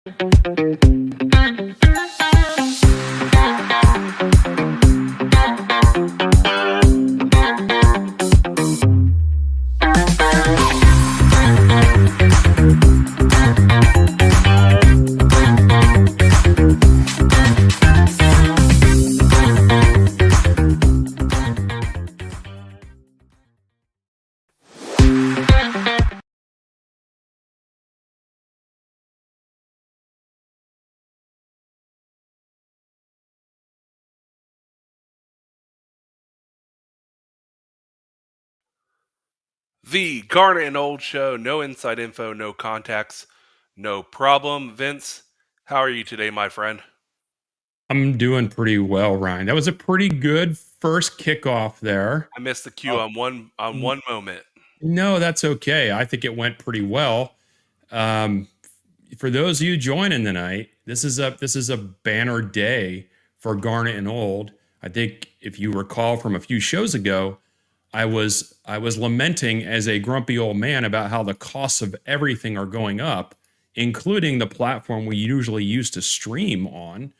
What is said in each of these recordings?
The Garnet Old Show, no inside info, no contacts, no problem. Vince, how are you today, my friend? I'm doing pretty well, Ryan. That was a pretty good first kickoff there. I missed the cue Uh, on one moment. no, that's okay. I think it went pretty well. Um, for those of you joining tonight, this is a banner day for Garnet and Old. I think if you recall from a few shows ago, I was lamenting as a grumpy old man about how the costs of everything are going up, including the platform we usually use to stream on,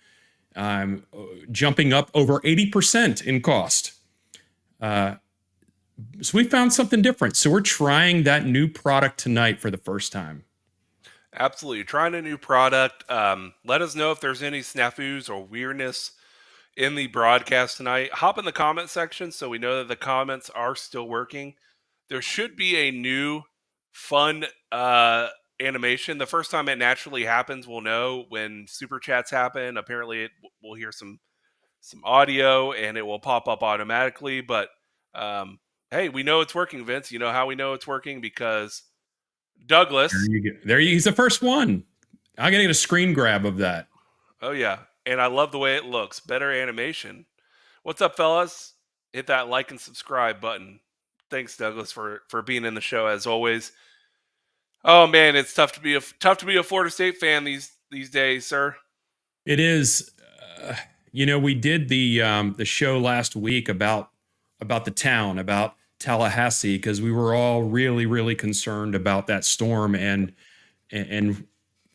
um, jumping up over 80% in cost. Uh, so we found something different. So we're trying that new product tonight for the first time. Absolutely. Trying a new product. Let us know if there's any snafus or weirdness in the broadcast tonight. Hop in the comment section so we know that the comments are still working. There should be a new fun animation. The first time it naturally happens, we'll know when super chats happen. Apparently, we'll hear some audio and it will pop up automatically. But um, hey, we know it's working, Vince. You know how we know it's working? Because There Douglas. you go. He's the first one. I gotta get a screen grab of that. Oh yeah, and I love the way it looks. Better animation. What's up, fellas? Hit that like and subscribe button. Thanks, Douglas, for being in the show as always. Oh man, it's tough to be a Florida State fan these days, sir. It is. Uh, we did the show last week about the town, about Tallahassee, because we were all really, really concerned about that storm, and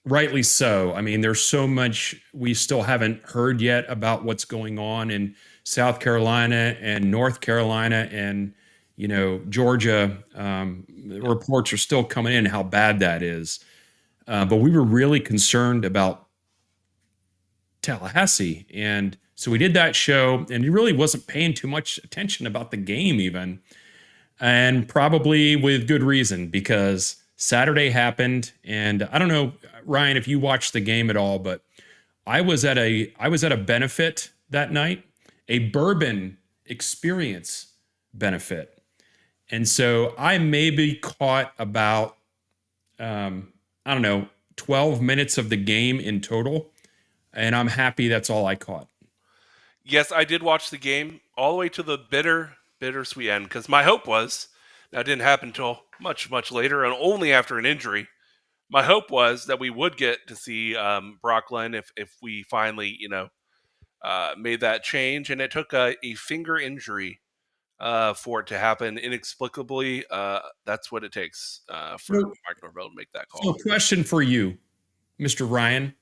rightly so. I mean, there's so much we still haven't heard yet about what's going on in South Carolina and North Carolina and Georgia. Reports are still coming in how bad that is, but we were really concerned about Tallahassee, and so we did that show, and he really wasn't paying too much attention about the game even, and probably with good reason because Saturday happened, and I don't know, Ryan, if you watched the game at all, but I was at a benefit that night, a bourbon experience benefit, and so I maybe caught about I don't know 12 minutes of the game in total, and I'm happy that's all I caught. Yes, I did watch the game all the way to the bittersweet end because my hope was that didn't happen until much later and only after an injury. My hope was that we would get to see Brock Glenn if we finally made that change, and it took a finger injury for it to happen inexplicably. That's what it takes for So, Mike Norvell to make that so call. question for you, Mr. Ryan.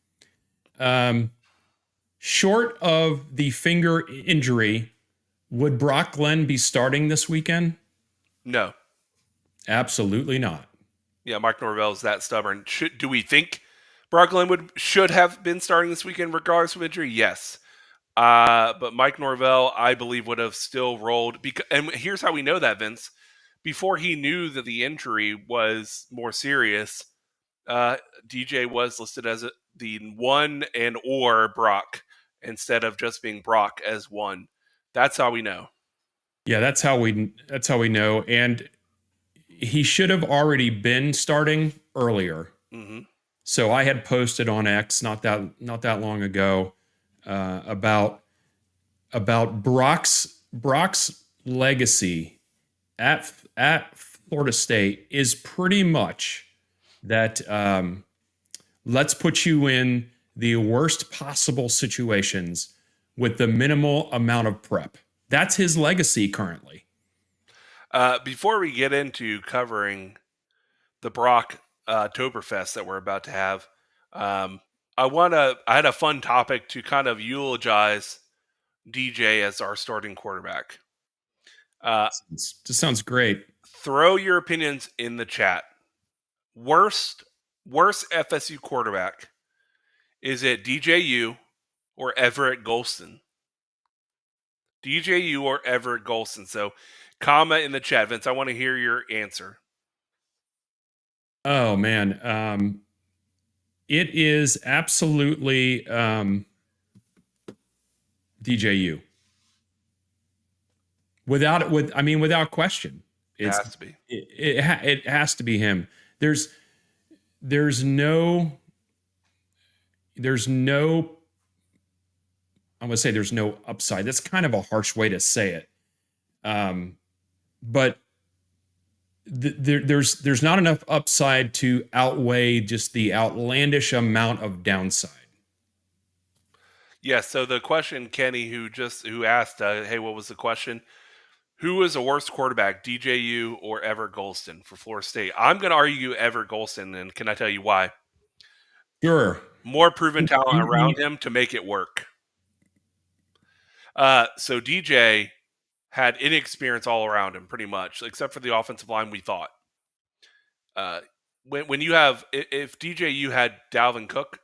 Um, Short of the finger injury, would Brock Glenn be starting this weekend? No, Absolutely not. yeah, Mike Norvell is that stubborn. Do we think Brock Glenn should have been starting this weekend regardless of injury? Yes. But Mike Norvell, I believe, would have still rolled. And here's how we know that, Vince. Before he knew that the injury was more serious, uh, DJ was listed as the one and or Brock instead of just being Brock as one. That's how we know. Yeah, that's how we know. And he should have already been starting earlier. Hmm. So I had posted on X not that long ago about Brock's legacy at Florida State is pretty much that let's put you in the worst possible situations with the minimal amount of prep. That's his legacy currently. Before we get into covering the Brock Toberfest that we're about to have, I had a fun topic to kind of eulogize DJ as our starting quarterback. Just sounds great. Throw your opinions in the chat. Worst FSU quarterback. Is it DJU or Everett Golston? DJU or Everett Golston. So comment in the chat, Vince. I want to hear your answer. Oh man. It is absolutely DJU. Without question. It has to be. It has to be him. There's no I would say there's no upside. That's kind of a harsh way to say it. But there's not enough upside to outweigh just the outlandish amount of downside. Yeah, so the question, Kenny, who asked, hey, what was the question? Who was the worst quarterback, DJU or Everett Golston for Florida State? I'm going to argue Everett Golston, and can I tell you why? Sure. More proven talent around him to make it work. So DJ had inexperience all around him, pretty much, except for the offensive line. We thought when you have if DJU had Dalvin Cook,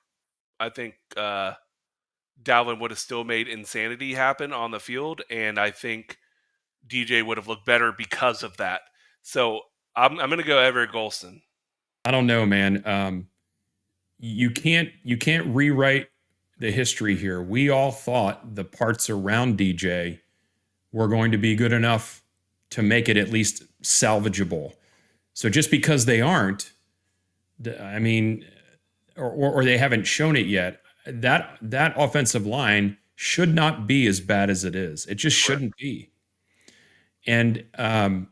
I think Dalvin would have still made insanity happen on the field, and I think DJ would have looked better because of that. So I'm going to go Everett Golston. I don't know, man. You can't rewrite the history here. We all thought the parts around DJ were going to be good enough to make it at least salvageable. So just because they aren't, I mean, or they haven't shown it yet, that offensive line should not be as bad as it is. It just shouldn't be. And the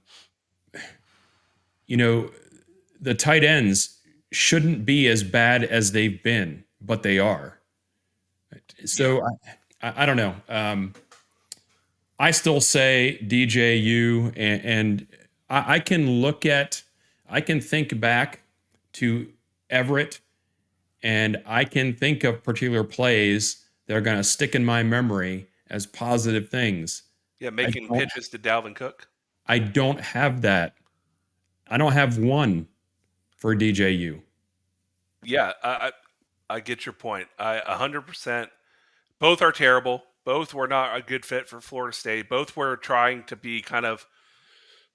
tight ends shouldn't be as bad as they've been, but they are. So I don't know. I still say DJU, and I can think back to Everett, and I can think of particular plays that are going to stick in my memory as positive things. Yeah, making pitches to Dalvin Cook. I don't have that. I don't have one for DJU. Yeah, I get your point. 100%. Both are terrible. Both were not a good fit for Florida State. Both were trying to be kind of,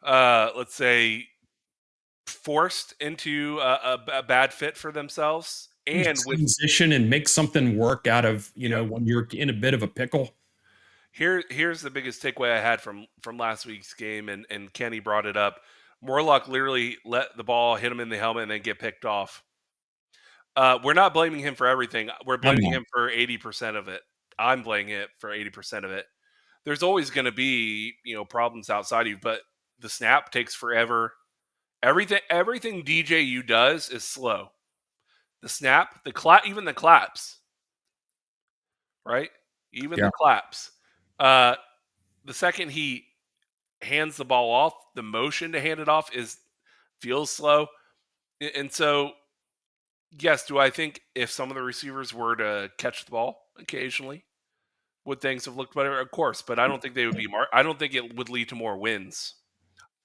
let's say, forced into a bad fit for themselves. And with transition and make something work out of, when you're in a bit of a pickle. Here's the biggest takeaway I had from last week's game, and Kenny brought it up. Morlock literally let the ball hit him in the helmet and then get picked off. We're not blaming him for everything. We're blaming him for 80% of it. I'm blaming it for 80% of it. There's always going to be, problems outside of you, but the snap takes forever. Everything DJU does is slow. The snap, even the claps, right? Even the claps. The second he hands the ball off, the motion to hand it off feels slow. And so, yes, do I think if some of the receivers were to catch the ball occasionally, would things have looked better? Of course, but I don't think they would be I don't think it would lead to more wins.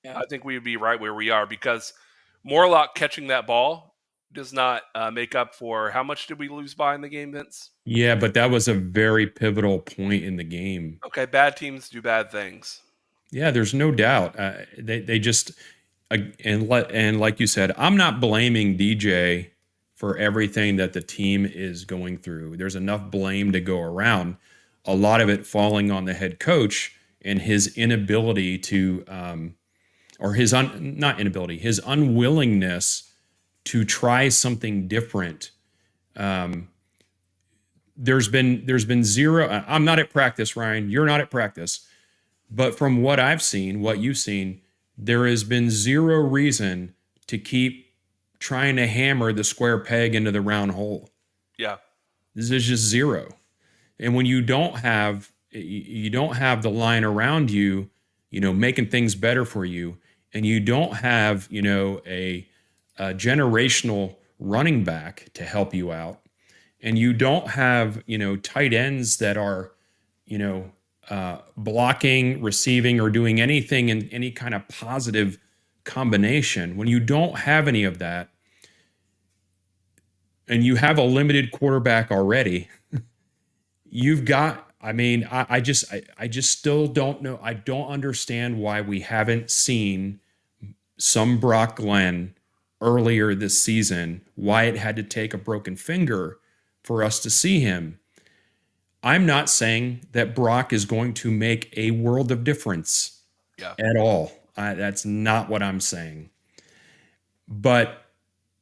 Yeah. I think we would be right where we are because Morlock catching that ball does not make up for how much did we lose by in the game, Vince? Yeah, but that was a very pivotal point in the game. Okay, bad teams do bad things. Yeah, there's no doubt. They just and like you said, I'm not blaming DJ for everything that the team is going through. There's enough blame to go around. A lot of it falling on the head coach and his inability to, his unwillingness to try something different. There's been zero. I'm not at practice, Ryan. You're not at practice. But from what I've seen, what you've seen, there has been zero reason to keep trying to hammer the square peg into the round hole. Yeah. This is just zero. And when you don't have the line around you, making things better for you, and you don't have, a generational running back to help you out, and you don't have, tight ends that are, you know, blocking, receiving, or doing anything in any kind of positive combination, when you don't have any of that and you have a limited quarterback already, you've got, I mean, I just still don't know. I don't understand why we haven't seen some Brock Glenn earlier this season, why it had to take a broken finger for us to see him. I'm not saying that Brock is going to make a world of difference Yeah. at all. That's not what I'm saying. But,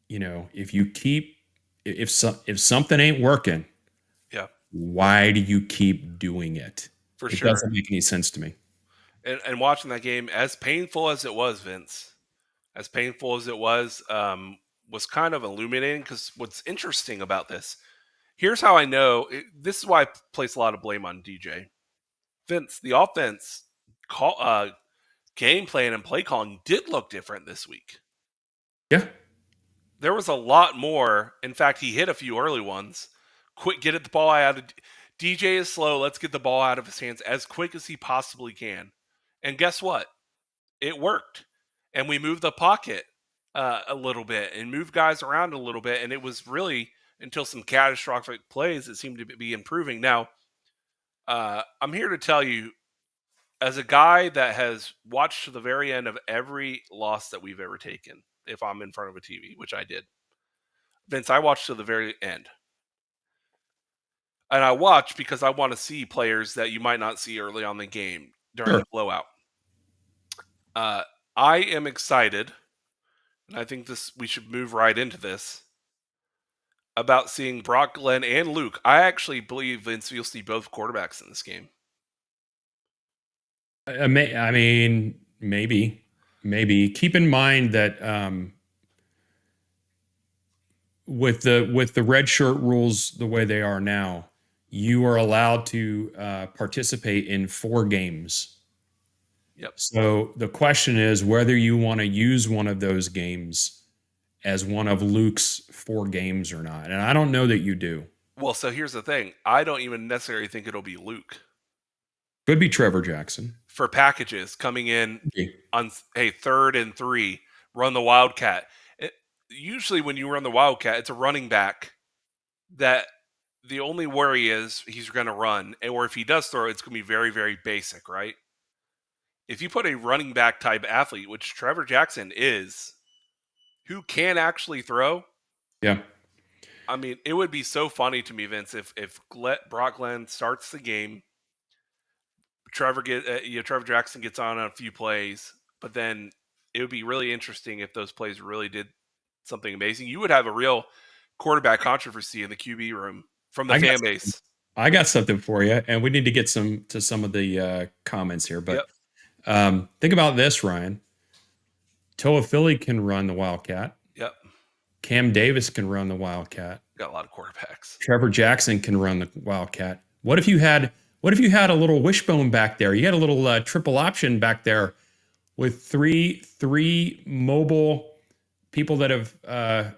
if you keep, if something ain't working, Yeah. why do you keep doing it? For It sure. doesn't make any sense to me. And watching that game, as painful as it was, Vince, as painful as it was kind of illuminating, because what's interesting about this, here's how I know this is why I place a lot of blame on DJ. Vince, the offense game plan and play calling did look different this week. Yeah. There was a lot more. In fact, he hit a few early ones. Quick, get it the ball out of DJ is slow. Let's get the ball out of his hands as quick as he possibly can. And guess what? It worked. And we moved the pocket a little bit and moved guys around a little bit. And it was really until some catastrophic plays that seemed to be improving. Now, I'm here to tell you, as a guy that has watched to the very end of every loss that we've ever taken, if I'm in front of a TV, which I did, Vince, I watched to the very end. And I watch because I want to see players that you might not see early on in the game during Sure. the blowout. Uh, I am excited, and I think we should move right into this, about seeing Brock, Glenn, and Luke. I actually believe, Vince, you'll see both quarterbacks in this game. I mean, maybe. Keep in mind that with the red shirt rules the way they are now, you are allowed to participate in 4 games. Yep. So the question is whether you want to use one of those games as one of Luke's 4 games or not. And I don't know that you do. Well, so here's the thing. I don't even necessarily think it'll be Luke. Could be Trevor Jackson. For packages coming in Okay. on, hey, 3rd and 3, run the Wildcat. Usually when you run the Wildcat, it's a running back that the only worry is he's going to run. Or if he does throw, it's going to be very, very basic, right? If you put a running back type athlete, which Trevor Jackson is, who can actually throw, Yeah. I mean, it would be so funny to me, Vince, if Brock Glenn starts the game, Trevor Jackson gets on a few plays, but then it would be really interesting if those plays really did something amazing. You would have a real quarterback controversy in the QB room from the I got fan base. I got something for you, and we need to get some of the comments here. But Yep. think about this, Ryan. Toa Philly can run the Wildcat. Yep. Cam Davis can run the Wildcat. Got a lot of quarterbacks. Trevor Jackson can run the Wildcat. What if you had a little wishbone back there? You had a little triple option back there with three mobile people that have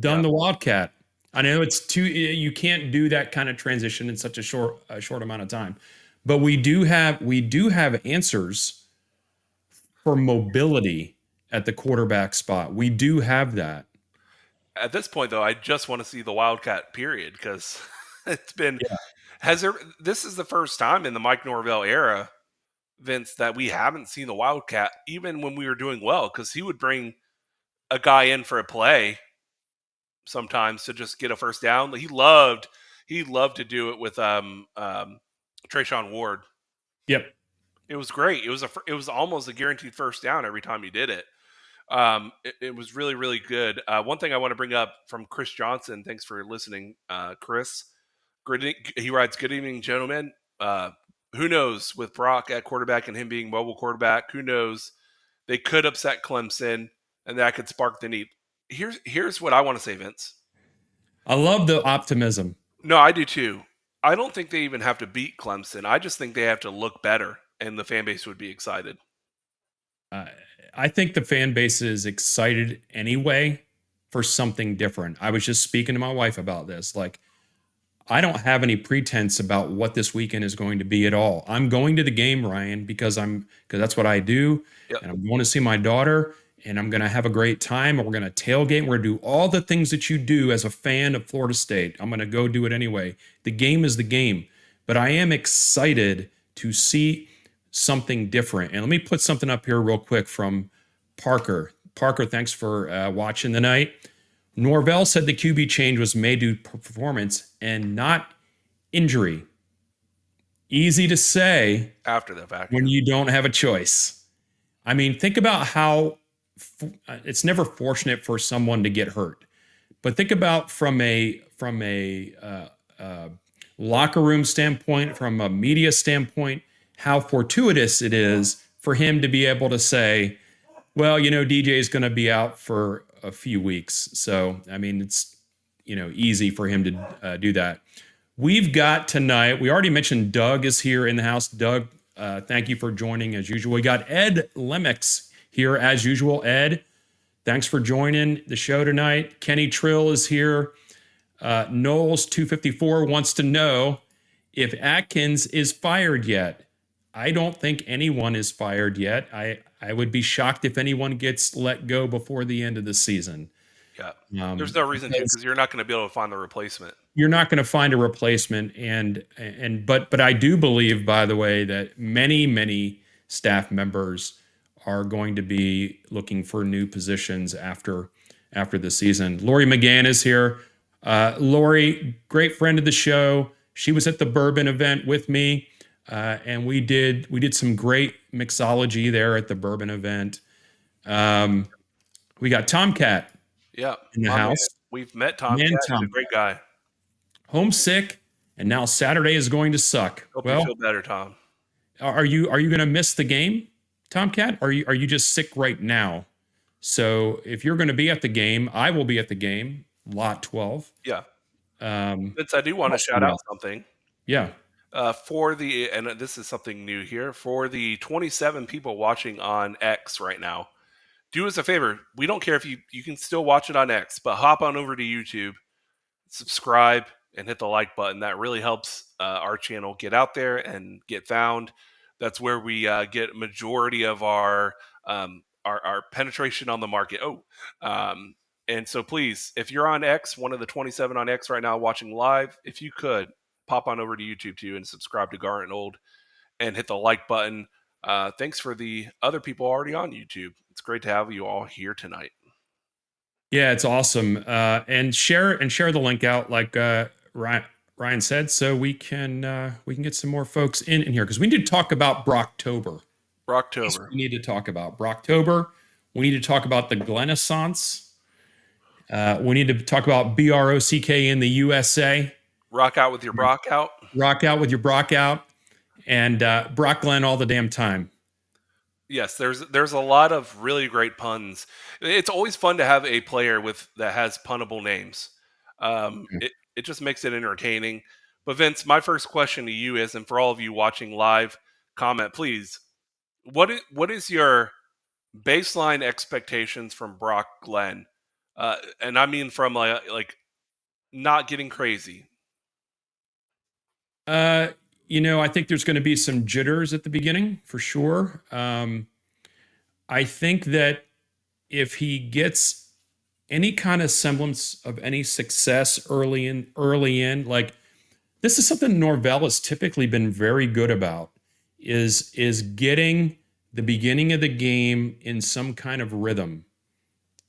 done the Wildcat. I know it's too, you can't do that kind of transition in such a short amount of time, but we do have answers for mobility at the quarterback spot. We do have that. At this point, though, I just want to see the Wildcat period, because it's been this is the first time in the Mike Norvell era, Vince, that we haven't seen the Wildcat, even when we were doing well, because he would bring a guy in for a play sometimes to just get a first down. He loved to do it with Trayshawn Ward. Yep. It was great. It was almost a guaranteed first down every time he did it. It was really, really good. One thing I want to bring up from Chris Johnson. Thanks for listening, Chris. He writes, "Good evening, gentlemen. Who knows with Brock at quarterback and him being mobile quarterback? Who knows? They could upset Clemson, and that could spark the need." Here's what I want to say, Vince. I love the optimism. No, I do too. I don't think they even have to beat Clemson. I just think they have to look better, and the fan base would be excited. I think the fan base is excited anyway. for something different. I was just speaking to my wife about this. Like, I don't have any pretense about what this weekend is going to be at all. I'm going to the game, Ryan, because that's what I do, Yep. and I'm going to see my daughter, and I'm going to have a great time. And we're going to tailgate. We're going to do all the things that you do as a fan of Florida State. I'm going to go do it anyway. The game is the game, but I am excited to see something different. And let me put something up here real quick from Parker. Parker, thanks for watching tonight. Norvell said the QB change was made due to performance and not injury. Easy to say After the fact. when you don't have a choice. I mean, think about how it's never fortunate for someone to get hurt, but think about from a locker room standpoint, from a media standpoint, how fortuitous it is for him to be able to say, well, DJ is going to be out for a few weeks. So, I mean, it's, easy for him to do that. We've got tonight, we already mentioned Doug is here in the house. Doug, thank you for joining as usual. We got Ed Lemix here as usual. Ed, thanks for joining the show tonight. Kenny Trill is here. Noles 254 wants to know if Atkins is fired yet. I don't think anyone is fired yet. I would be shocked if anyone gets let go before the end of the season. Yeah. There's no reason to, because you're not going to be able to find the replacement. You're not going to find a replacement, but I do believe, by the way, that many staff members are going to be looking for new positions after the season. Lori McGann is here. Lori, great friend of the show. She was at the bourbon event with me. And we did some great mixology there at the bourbon event. We got Tomcat in the house. Man. We've met Tomcat. He's a great guy. Homesick, and now Saturday is going to suck. Hope you feel better, Tom. Are you going to miss the game, Tomcat? Or are you just sick right now? So if you're going to be at the game, I will be at the game, lot 12. Yeah. Vince, I do want to shout out something. Yeah. And this is something new here, for the 27 people watching on X right now, do us a favor. We don't care if you can still watch it on X, but hop on over to YouTube, subscribe, and hit the like button. That really helps our channel get out there and get found. That's where we get majority of our penetration on the market. And so please, if you're on X, one of the 27 on X right now watching live, if you could, pop on over to YouTube too and subscribe to Garnet Old and hit the like button. Thanks for the other people already on YouTube. It's great to have you all here tonight. Yeah, it's awesome. And share the link out like Ryan said, so we can get some more folks in here, because we need to talk about BROCKtober. We need to talk about BROCKtober. We need to talk about the GLENNaissance. We need to talk about BROCK in the USA. Rock out with your Brock out. Rock out with your Brock out. And Brock Glenn all the damn time. Yes, there's a lot of really great puns. It's always fun to have a player that has punnable names. It just makes it entertaining. But Vince, my first question to you is, and for all of you watching live, comment please. What is your baseline expectations from Brock Glenn? And I mean from like not getting crazy. I think there's going to be some jitters at the beginning for sure. I think that if he gets any kind of semblance of any success early in, like, this is something Norvell has typically been very good about, is getting the beginning of the game in some kind of rhythm,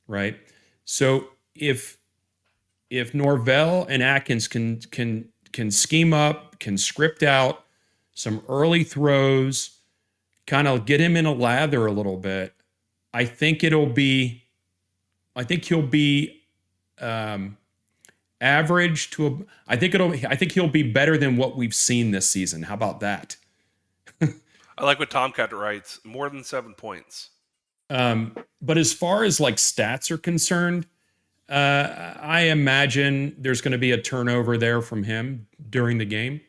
right? So if Norvell and Atkins can scheme up, can script out some early throws, kind of get him in a lather a little bit, I think he'll be average to I think he'll be better than what we've seen this season. How about that? I like what Tomcat writes, more than 7 points. But as far as like stats are concerned, I imagine there's going to be a turnover there from him during the game.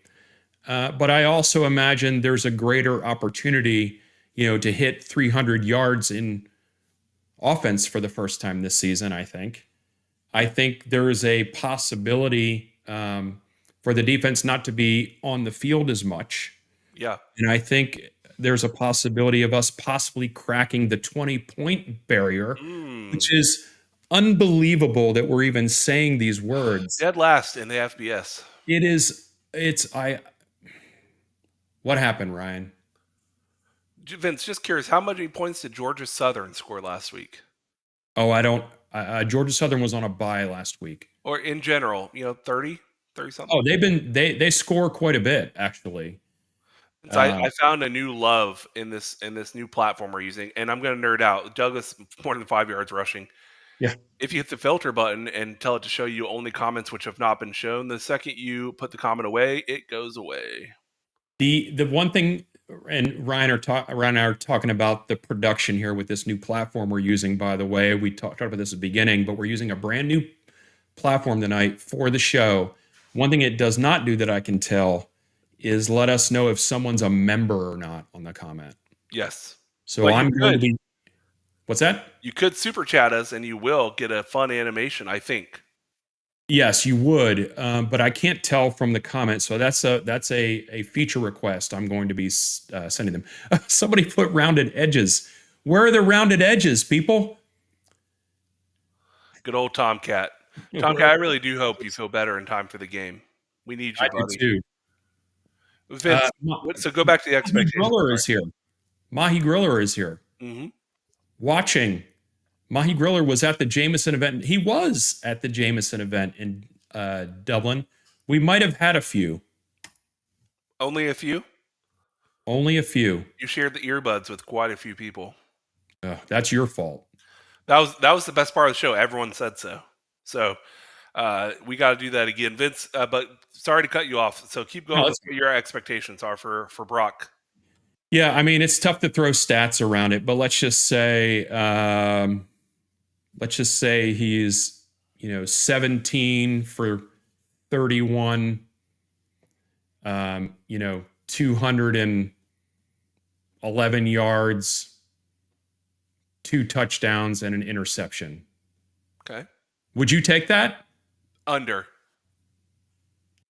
But I also imagine there's a greater opportunity, to hit 300 yards in offense for the first time this season, I think. I think there is a possibility for the defense not to be on the field as much. Yeah. And I think there's a possibility of us possibly cracking the 20-point barrier, Mm. which is unbelievable that we're even saying these words. Dead last in the FBS. What happened, Ryan? Vince, just curious, how many points did Georgia Southern score last week? Oh, I don't. Georgia Southern was on a bye last week. Or in general, 30 something? Oh, they score quite a bit actually. So I found a new love in this new platform we're using, and I'm going to nerd out. Douglas more than 5 yards rushing. Yeah. If you hit the filter button and tell it to show you only comments which have not been shown, the second you put the comment away, it goes away. The one thing, and Ryan and I are talking about the production here with this new platform we're using. By the way, we talked about this at the beginning, but we're using a brand new platform tonight for the show. One thing it does not do that I can tell is let us know if someone's a member or not on the comment. Yes. So But I'm going to be. What's that? You could super chat us, and you will get a fun animation, I think. Yes, you would, but I can't tell from the comments. So that's a feature request. I'm going to be sending them. Somebody put rounded edges. Where are the rounded edges, people? Good old Tomcat. Tomcat, I really do hope you feel better in time for the game. We need you, I buddy. do too. Vince, so go back to the expectations. Mahi Griller is here. Mahi Griller is here. Mm-hmm. Watching. Mahi Griller was at the Jameson event. He was at the Jameson event in Dublin. We might have had a few. Only a few? Only a few. You shared the earbuds with quite a few people. That's your fault. That was the best part of the show. Everyone said so. So we got to do that again, Vince. But sorry to cut you off. So keep going. What your expectations are for Brock? Yeah, I mean it's tough to throw stats around it, but let's just say he's 17 for 31, 211 yards, 2 touchdowns, and an interception. Okay. Would you take that? Under.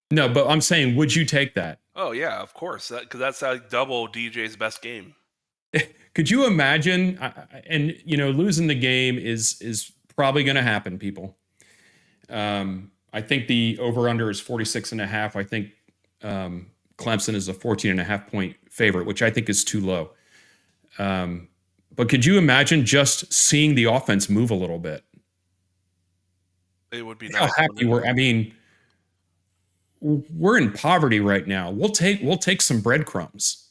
No, but I'm saying, would you take that? Oh yeah, of course, because that's like double DJ's best game. Could you imagine? And losing the game is probably going to happen, people. I think the over/under is 46.5. I think Clemson is a 14.5 point favorite, which I think is too low. But could you imagine just seeing the offense move a little bit? It would be nice. How happy we're. I mean, we're in poverty right now. We'll take some breadcrumbs.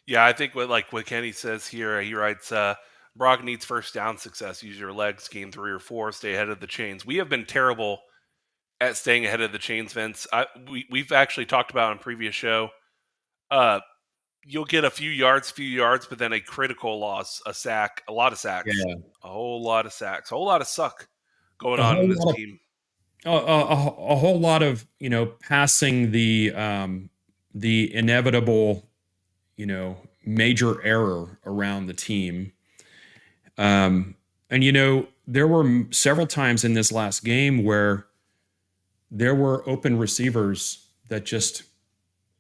Yeah, I think what Kenny says here, he writes, Brock needs first down success. Use your legs, game 3 or 4, stay ahead of the chains. We have been terrible at staying ahead of the chains, Vince. We've actually talked about on previous show. You'll get a few yards, but then a critical loss, a sack, a lot of sacks, a whole lot of sacks, a whole lot of suck going on in this team. A whole lot of passing the inevitable major error around the team. And there were several times in this last game where there were open receivers that just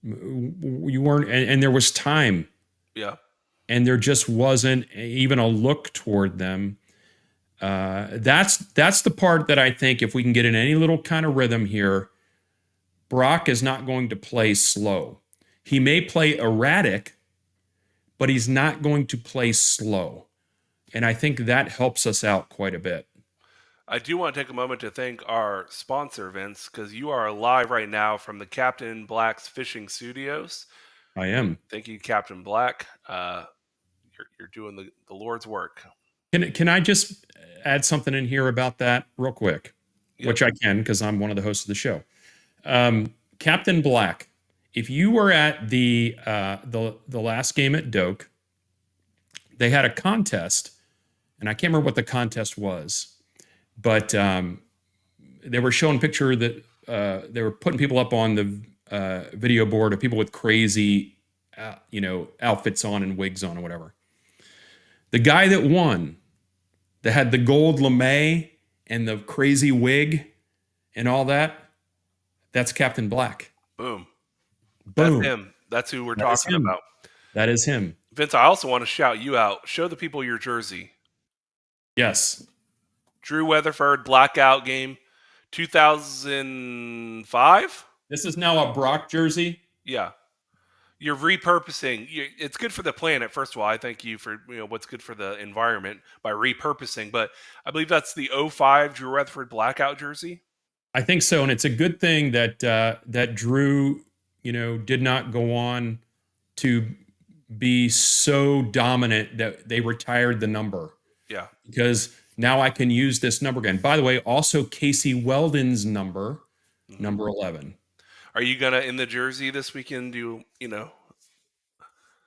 you weren't, and there was time. Yeah. And there just wasn't even a look toward them. That's the part that I think if we can get in any little kind of rhythm here, Brock is not going to play slow. He may play erratic, but he's not going to play slow. And I think that helps us out quite a bit. I do want to take a moment to thank our sponsor, Vince, because you are live right now from the Captain Black's Fishing Studios. I am. Thank you, Captain Black. You're doing the Lord's work. Can I just add something in here about that real quick? Yep. Which I can because I'm one of the hosts of the show. Captain Black, if you were at the last game at Doak, they had a contest, and I can't remember what the contest was, but they were showing a picture that they were putting people up on the video board of people with crazy, outfits on and wigs on or whatever. The guy that won, that had the gold lame and the crazy wig and all that, that's Captain Black. Boom. That's Boom. him. That's who we're That is talking him. about. That is him. Vince, I also want to shout you out. Show the people your jersey. Yes. Drew Weatherford blackout game, 2005. This is now a Brock jersey. Yeah, you're repurposing. It's good for the planet. First of all, I thank you for what's good for the environment by repurposing. But I believe that's the '05 Drew Weatherford blackout jersey. I think so, and it's a good thing that that Drew, did not go on to be so dominant that they retired the number. Yeah, because now I can use this number again. By the way, also Casey Weldon's number, number 11. Are you gonna in the jersey this weekend do The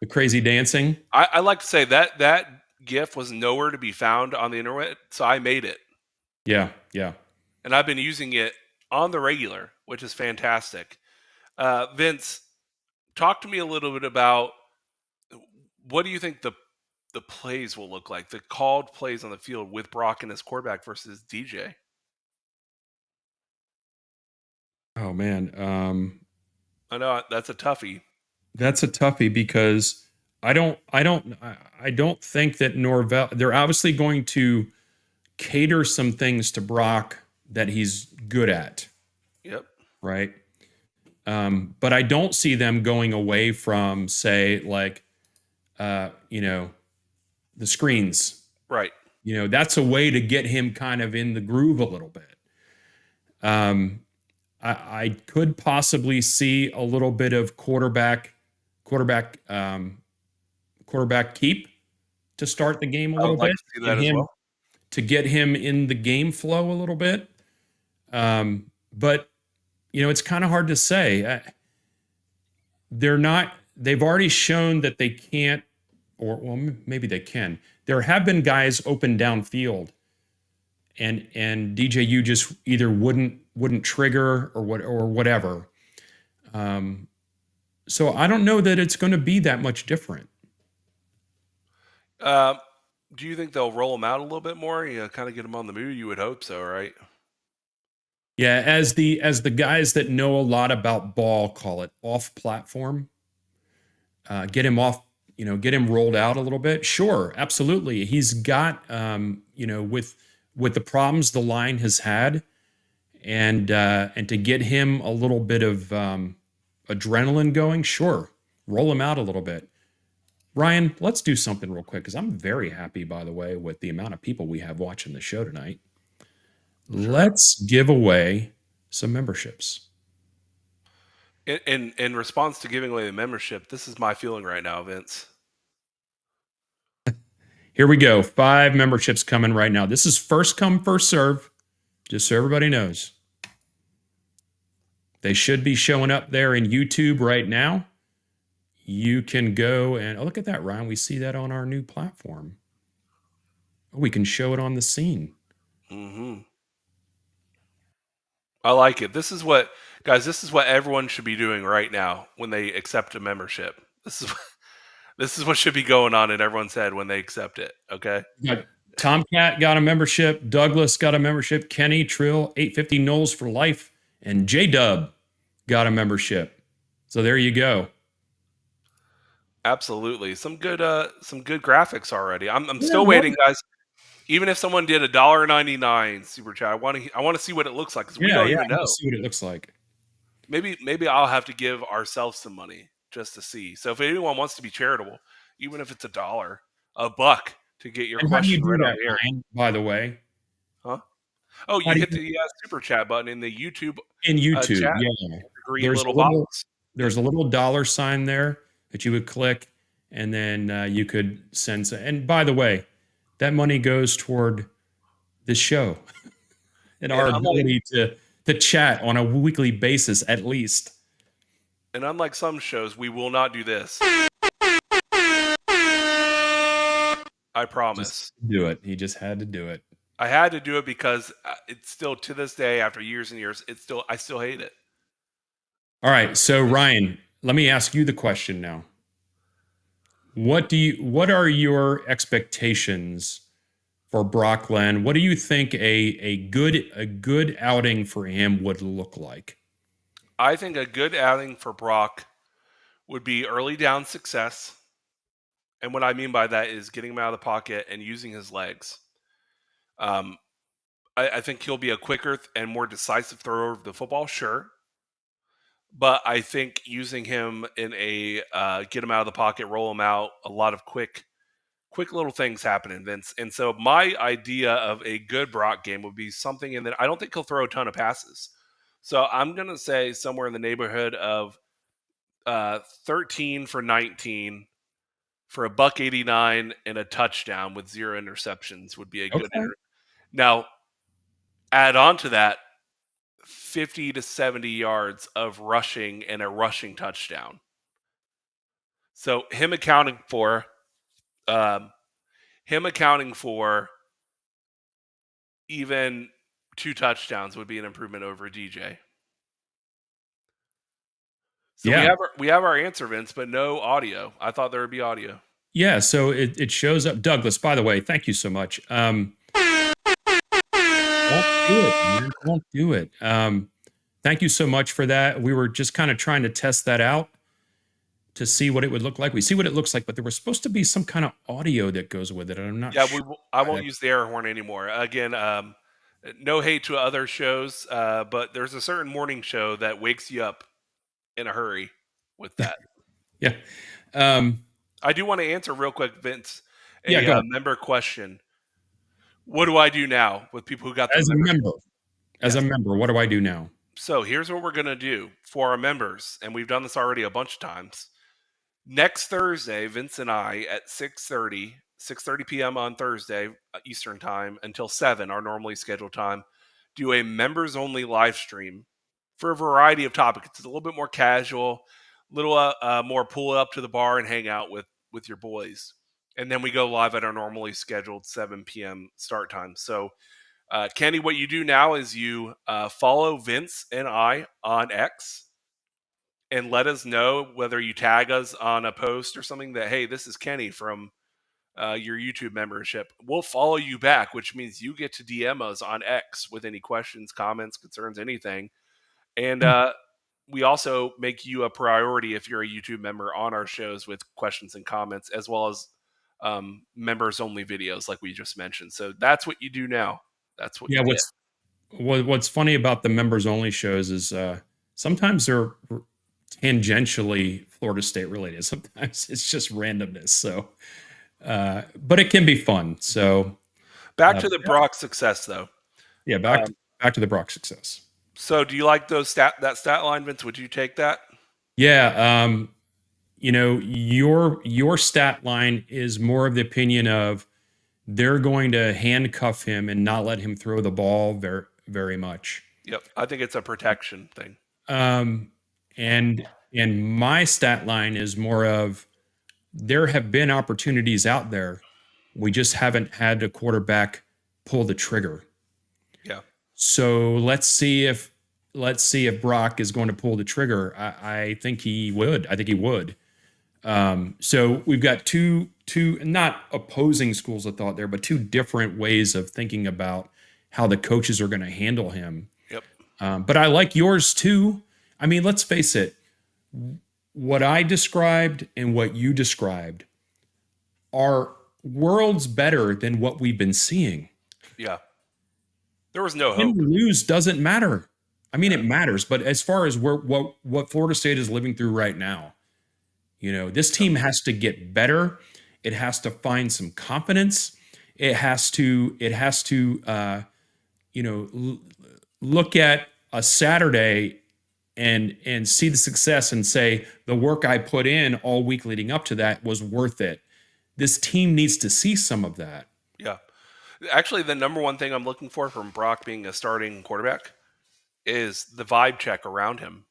crazy dancing? I like to say that GIF was nowhere to be found on the internet, so I made it. Yeah, yeah. And I've been using it on the regular, which is fantastic. Vince, talk to me a little bit about what do you think the plays will look like, the called plays on the field with Brock and his quarterback versus DJ. Oh man, I know that's a toughie. that's a toughie because I don't think that Norvell. They're obviously going to cater some things to Brock that he's good at. Yep. Right. But I don't see them going away from, say, like, the screens. Right. That's a way to get him kind of in the groove a little bit. I could possibly see a little bit of quarterback keep to start the game a little like bit. to see that as well. To get him in the game flow a little bit. But it's kind of hard to say. They've already shown that they can't, or well, maybe they can. There have been guys open downfield, and DJU just either wouldn't trigger or whatever. So I don't know that it's going to be that much different. Do you think they'll roll them out a little bit more? Kind of get them on the move. You would hope so, right? Yeah, as the guys that know a lot about ball call it off platform. Get him off, get him rolled out a little bit. Sure, absolutely. He's got, with the problems the line has had, and to get him a little bit of adrenaline going. Sure, roll him out a little bit. Ryan, let's do something real quick because I'm very happy, by the way, with the amount of people we have watching the show tonight. Sure. Let's give away some memberships. In response to giving away the membership, this is my feeling right now, Vince. Here we go. 5 memberships coming right now. This is first come, first serve, just so everybody knows. They should be showing up there in YouTube right now. You can go and, look at that, Ryan. We see that on our new platform. We can show it on the scene. Mm-hmm. I like it. This is what everyone should be doing right now when they accept a membership. This is what should be going on in everyone's head when they accept it. Okay. Tomcat got a membership. Douglas got a membership. Kenny Trill, 850 Noles for life, and J Dub got a membership. So there you go. Absolutely, some good graphics already. I'm still waiting, guys. Even if someone did $1.99 super chat, I want to see what it looks like because we don't even know. See what it looks like. Maybe I'll have to give ourselves some money just to see. So if anyone wants to be charitable, even if it's $1, $1 to get your question right on the air. By the way, huh? Oh, you hit the super chat button in the YouTube. In YouTube, chat. Yeah. Green little box. There's a little dollar sign there that you would click, and then you could send. And by the way, that money goes toward this show and our ability to chat on a weekly basis, at least. And unlike some shows, we will not do this. I promise. Do it. He just had to do it. I had to do it because it's still, to this day, after years and years, I still hate it. All right. So Ryan, let me ask you the question now. What are your expectations for Brock Glenn. What do you think a good outing for him would look like? I think a good outing for Brock would be early down success. And what I mean by that is getting him out of the pocket and using his legs. Um, I think he'll be a quicker and more decisive thrower of the football, sure. But I think using him in a get him out of the pocket, roll him out, a lot of quick little things happening, Vince. And so my idea of a good Brock game would be something in that I don't think he'll throw a ton of passes. So I'm gonna say somewhere in the neighborhood of 13 for 19 for a buck 89 and a touchdown with 0 interceptions would be a good Okay. now add on to that 50 to 70 yards of rushing and a rushing touchdown. So um, him accounting for even 2 touchdowns would be an improvement over DJ. So Yeah. we have our answer, Vince, but no audio. I thought there would be audio. Yeah. So it shows up. Douglas, by the way, thank you so much. Don't do it, man. Don't do it. Thank you so much for that. We were just kind of trying to test that out to see what it would look like. We see what it looks like, but there was supposed to be some kind of audio that goes with it, and I'm not Yeah, sure I why won't that. use the air horn anymore. Again, no hate to other shows, but there's a certain morning show that wakes you up in a hurry with that. Yeah. Um, I do want to answer real quick, Vince, yeah. a Go ahead. member question. What do I do now with people who got their As a membership? member, as a Yes. member, what do I do now? So here's what we're gonna do for our members, and we've done this already a bunch of times. Next Thursday, Vince and I at 6:30 p.m. on Thursday Eastern time until 7, our normally scheduled time, do a members only live stream for a variety of topics. It's a little bit more casual, little more pull up to the bar and hang out with your boys. And then we go live at our normally scheduled 7 p.m. start time. So, Kenny, what you do now is you follow Vince and I on X and let us know whether you tag us on a post or something that, hey, this is Kenny from your YouTube membership. We'll follow you back, which means you get to DM us on X with any questions, comments, concerns, anything. And we also make you a priority if you're a YouTube member on our shows with questions and comments, as well as members only videos like we just mentioned. So that's what you do now. That's what Yeah. you get. What's funny about the members only shows is sometimes they're tangentially Florida State related. Sometimes it's just randomness. So, but it can be fun. So, Back to the Brock success, though. yeah, back to the Brock success. So, do you like that stat line, Vince? Would you take that? Yeah, your stat line is more of the opinion of they're going to handcuff him and not let him throw the ball very much. Yep, I think it's a protection thing. Um, and my stat line is more of there have been opportunities out there. We just haven't had a quarterback pull the trigger. Yeah, So let's see if Brock is going to pull the trigger. I think he would. I think he would. So we've got two not opposing schools of thought there, but two different ways of thinking about how the coaches are going to handle him. yep, But I like yours too. I mean, let's face it. What I described and what you described are worlds better than what we've been seeing. yeah. There was no Win hope. or lose doesn't matter. I mean, it matters, but as far as what Florida State is living through right now, this team has to get better. It has to find some confidence. It has to look at a Saturday and see the success and say the work I put in all week leading up to that was worth it. This team needs to see some of that. Yeah, actually, the number one thing I'm looking for from Brock being a starting quarterback is the vibe check around him.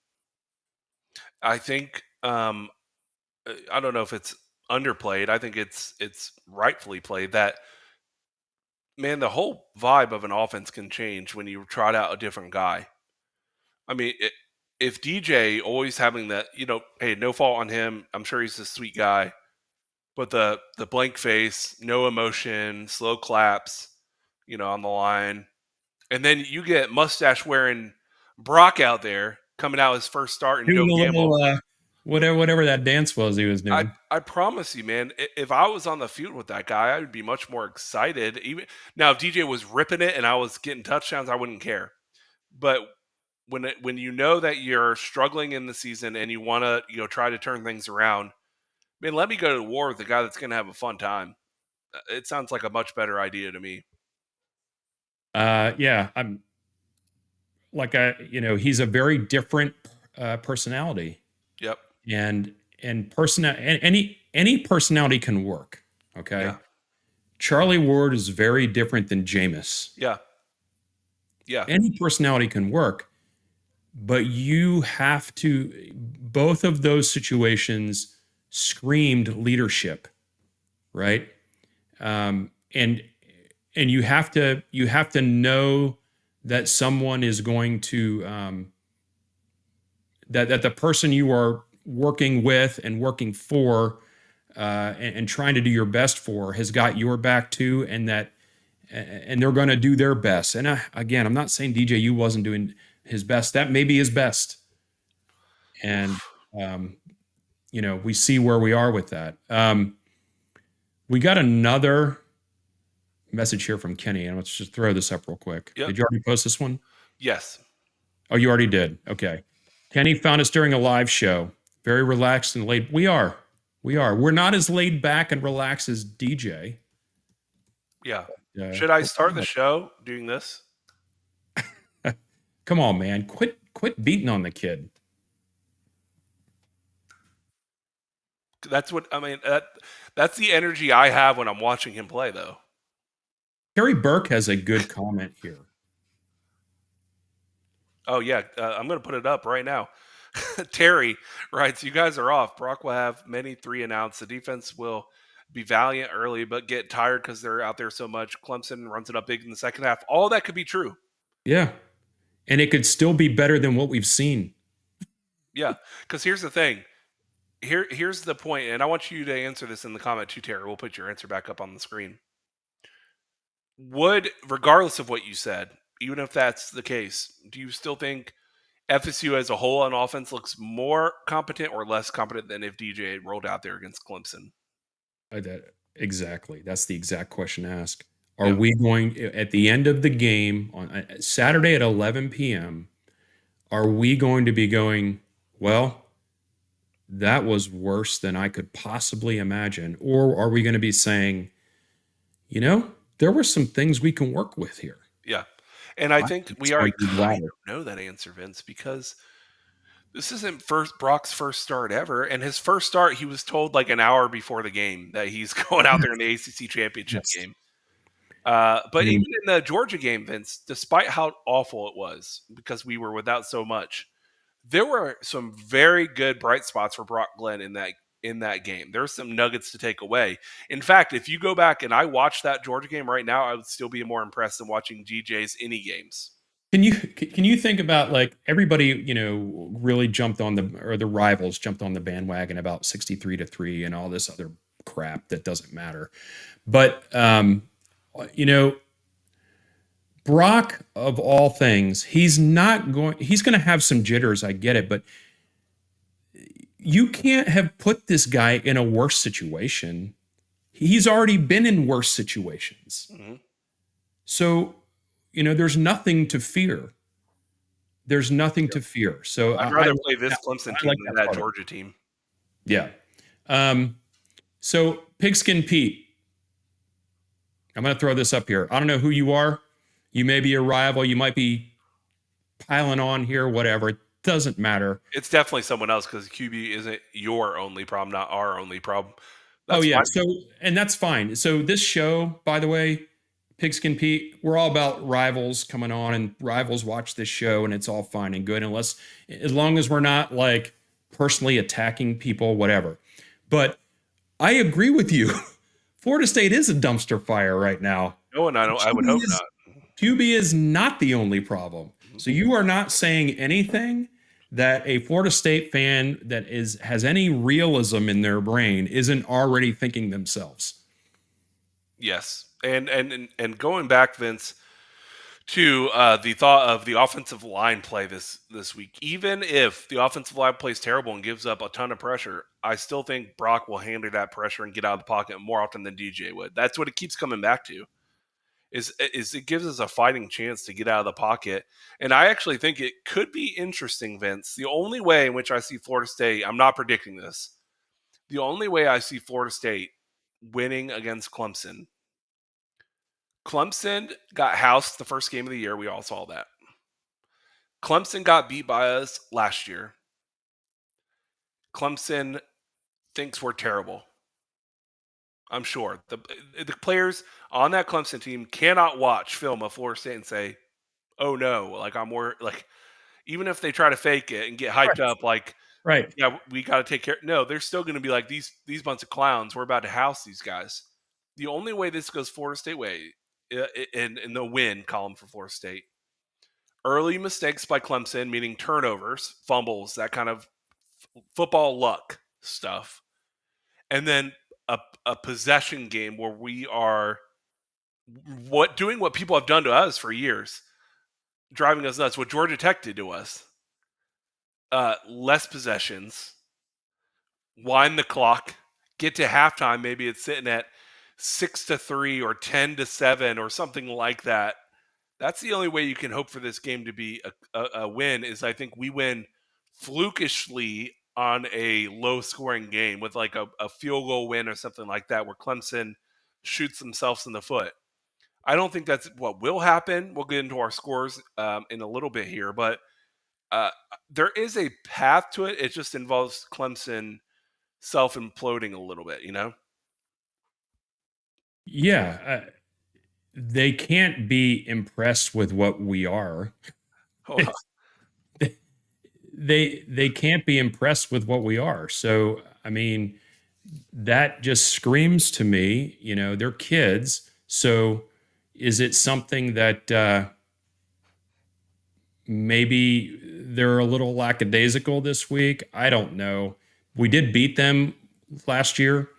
I think I don't know if it's underplayed. I think it's rightfully played that man, the whole vibe of an offense can change when you trot out a different guy. I mean, if DJ always having that, hey, no fault on him. I'm sure he's a sweet guy. But the blank face, no emotion, slow claps, on the line. And then you get mustache wearing Brock out there coming out his first start in Doing Joe a Gamble. little whatever that dance was he was doing. I promise you, man, if I was on the field with that guy, I would be much more excited. Even now, if DJ was ripping it and I was getting touchdowns, I wouldn't care. But when you know that you're struggling in the season and you want to try to turn things around, man, let me go to war with the guy that's going to have a fun time. It sounds like a much better idea to me. Yeah, I'm like he's a very different personality, Yep. and any personality can work. Okay, Yeah. Charlie Ward is very different than Jameis. Yeah. Yeah. Any personality can work, but you have to. Both of those situations screamed leadership, right? And you have to know that someone is going to that the person you are working with and working for and trying to do your best for has got your back too, and they're going to do their best. And again, I'm not saying DJU wasn't doing his best. That may be his best, and we see where we are with that. We got another message here from Kenny, and let's just throw this up real quick. Yep. Did you already post this one? Yes. Oh, you already did. Okay. Kenny found us during a live show. Very relaxed and laid. We are. We're not as laid back and relaxed as DJ. Yeah. Should I start the show doing this? Come on, man. Quit beating on the kid. That's what I mean. That's the energy I have when I'm watching him play, though. Terry Burke has a good comment here. Oh yeah, I'm going to put it up right now. Terry writes, "You guys are off. Brock will have many 3 announced. The defense will be valiant early, but get tired because they're out there so much. Clemson runs it up big in the second half. All that could be true. Yeah, and it could still be better than what we've seen. Yeah, because here's the thing. Here's the point, and I want you to answer this in the comment too, Terry. We'll put your answer back up on the screen. Regardless of what you said, even if that's the case, do you still think FSU as a whole on offense looks more competent or less competent than if DJ rolled out there against Clemson? Exactly. That's the exact question to ask. Are we going at the end of the game on Saturday at 11 p.m.? Are we going to be going, well, that was worse than I could possibly imagine? Or are we going to be saying, there were some things we can work with here? Yeah. And I think we already kind of know that answer, Vince, because this isn't Brock's first start ever. And his first start, he was told like an hour before the game that he's going out there in the ACC championship game. But even in the Georgia game, Vince, despite how awful it was, because we were without so much, there were some very good bright spots for Brock Glenn in that game. There's some nuggets to take away. In fact, if you go back and I watch that Georgia game right now, I would still be more impressed than watching GJ's any games. Can you think about like everybody, really jumped on the rivals jumped on the bandwagon about 63-3 and all this other crap that doesn't matter. But Brock, of all things, he's going to have some jitters. I get it, but you can't have put this guy in a worse situation. He's already been in worse situations. Mm-hmm. So, there's nothing to fear. There's nothing to fear. So I'd rather play this Clemson team than that Georgia team. Yeah. So Pigskin Pete, I'm going to throw this up here. I don't know who you are. You may be a rival. You might be piling on here, whatever. It doesn't matter. It's definitely someone else because QB isn't your only problem, not our only problem. That's fine. And that's fine. So this show, by the way, Pigskin Pete, we're all about rivals coming on, and rivals watch this show, and it's all fine and good as long as we're not like personally attacking people, whatever. But I agree with you. Florida State is a dumpster fire right now. No, and I would hope not. QB is not the only problem. Mm-hmm. So you are not saying anything that a Florida State fan that has any realism in their brain isn't already thinking themselves. Yes, and going back, Vince, to the thought of the offensive line play this week. Even if the offensive line plays terrible and gives up a ton of pressure, I still think Brock will handle that pressure and get out of the pocket more often than DJ would. That's what it keeps coming back to. Is it gives us a fighting chance to get out of the pocket. And I actually think it could be interesting, Vince. The only way in which I see Florida State, I'm not predicting this. The only way I see Florida State winning against Clemson. Clemson got housed the first game of the year. We all saw that. Clemson got beat by us last year. Clemson thinks we're terrible. I'm sure the players on that Clemson team cannot watch film of Florida State and say, "Oh no!" Like I'm more like even if they try to fake it and get hyped up, like Right. yeah, we got to take care. No, they're still going to be like these bunch of clowns. We're about to house these guys. The only way this goes Florida State way in the win column for Florida State. Early mistakes by Clemson, meaning turnovers, fumbles, that kind of football luck stuff, and then a possession game where we are doing what people have done to us for years, driving us nuts. What Georgia Tech did to us, less possessions, wind the clock, get to halftime. Maybe it's sitting at 6-3 or 10-7 or something like that. That's the only way you can hope for this game to be a win. Is I think we win flukishly on a low scoring game with like a field goal win or something like that where Clemson shoots themselves in the foot. I don't think that's what will happen. We'll get into our scores in a little bit here, but uh, there is a path to it. It just involves Clemson self imploding a little bit, you know? Yeah. They can't be impressed with what we are. Hold on. They can't be impressed with what we are. So, I mean, that just screams to me, they're kids. So, is it something that maybe they're a little lackadaisical this week? I don't know. We did beat them last year.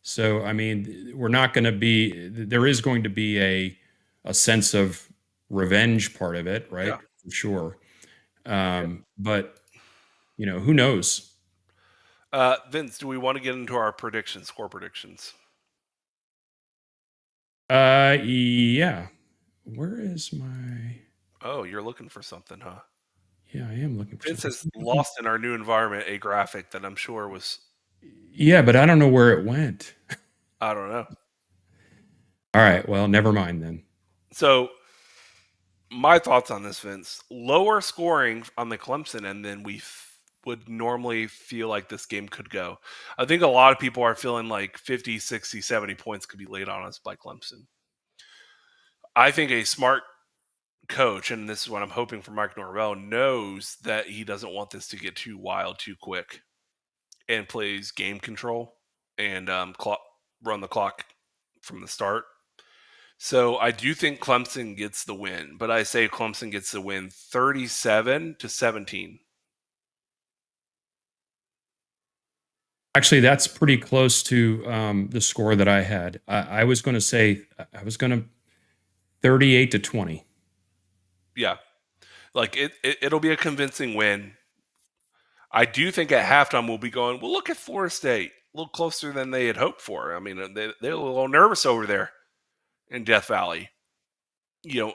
So, I mean, there is going to be a sense of revenge part of it, right? Yeah. For sure. But, who knows? Vince, do we want to get into our predictions, score predictions? Yeah. Where is my? Oh, you're looking for something, huh? Yeah, I am looking for Vince something. has lost in our new environment a graphic that I'm sure was, Yeah, but I don't know where it went. I don't know. All right. Well, never mind then. So, my thoughts on this, Vince, lower scoring on the Clemson end than we would normally feel like this game could go. I think a lot of people are feeling like 50, 60, 70 points could be laid on us by Clemson. I think a smart coach, and this is what I'm hoping for Mike Norvell, knows that he doesn't want this to get too wild too quick and plays game control and run the clock from the start. So I do think Clemson gets the win, but I say Clemson gets the win 37-17. Actually, that's pretty close to the score that I had. I was going to say, 38-20. Yeah. Like it'll be a convincing win. I do think at halftime we'll be going, well, look at Florida State. A little closer than they had hoped for. I mean, they're a little nervous over there in Death Valley. You know,